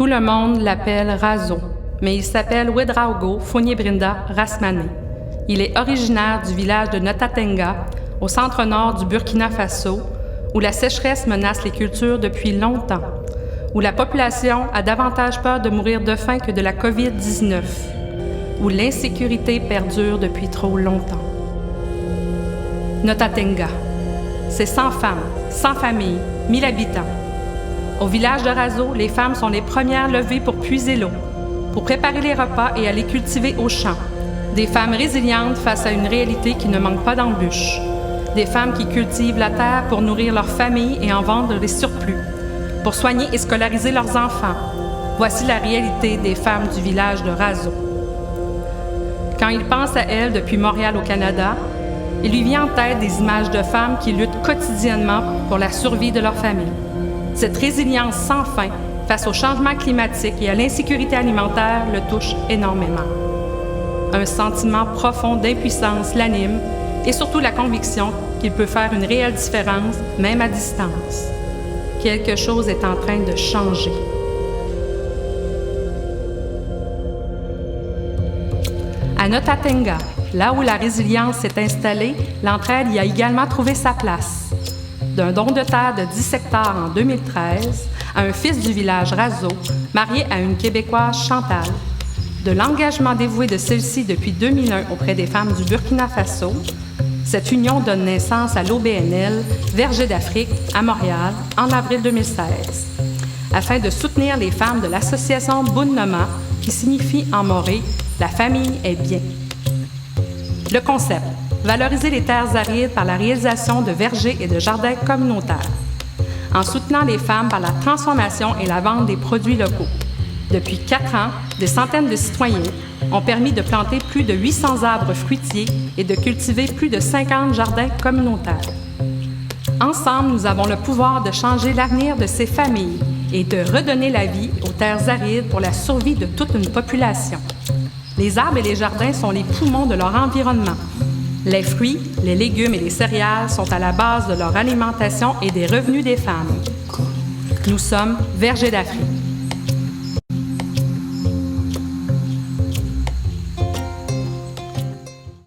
Tout le monde l'appelle Razo, mais il s'appelle Ouedraogo Fournier-Brinda Rasmané. Il est originaire du village de Notatenga, au centre-nord du Burkina Faso, où la sécheresse menace les cultures depuis longtemps, où la population a davantage peur de mourir de faim que de la COVID-19, où l'insécurité perdure depuis trop longtemps. Notatenga, c'est 100 femmes, 100 familles, 1000 habitants. Au village de Razo, les femmes sont les premières levées pour puiser l'eau, pour préparer les repas et aller cultiver au champ. Des femmes résilientes face à une réalité qui ne manque pas d'embûches. Des femmes qui cultivent la terre pour nourrir leur famille et en vendre les surplus, pour soigner et scolariser leurs enfants. Voici la réalité des femmes du village de Razo. Quand il pense à elles depuis Montréal au Canada, il lui vient en tête des images de femmes qui luttent quotidiennement pour la survie de leur famille. Cette résilience sans fin face au changement climatique et à l'insécurité alimentaire le touche énormément. Un sentiment profond d'impuissance l'anime et surtout la conviction qu'il peut faire une réelle différence, même à distance. Quelque chose est en train de changer. À Notatenga, là où la résilience s'est installée, l'entraide y a également trouvé sa place. D'un don de terre de 10 hectares en 2013 à un fils du village Razo, marié à une Québécoise Chantal, de l'engagement dévoué de celle-ci depuis 2001 auprès des femmes du Burkina Faso, cette union donne naissance à l'OBNL Verger d'Afrique à Montréal en avril 2016, afin de soutenir les femmes de l'association Bunnoma, qui signifie en moré « La famille est bien ». Le concept: valoriser les terres arides par la réalisation de vergers et de jardins communautaires, en soutenant les femmes par la transformation et la vente des produits locaux. Depuis 4 ans, des centaines de citoyens ont permis de planter plus de 800 arbres fruitiers et de cultiver plus de 50 jardins communautaires. Ensemble, nous avons le pouvoir de changer l'avenir de ces familles et de redonner la vie aux terres arides pour la survie de toute une population. Les arbres et les jardins sont les poumons de leur environnement. Les fruits, les légumes et les céréales sont à la base de leur alimentation et des revenus des femmes. Nous sommes Verger d'Afrique.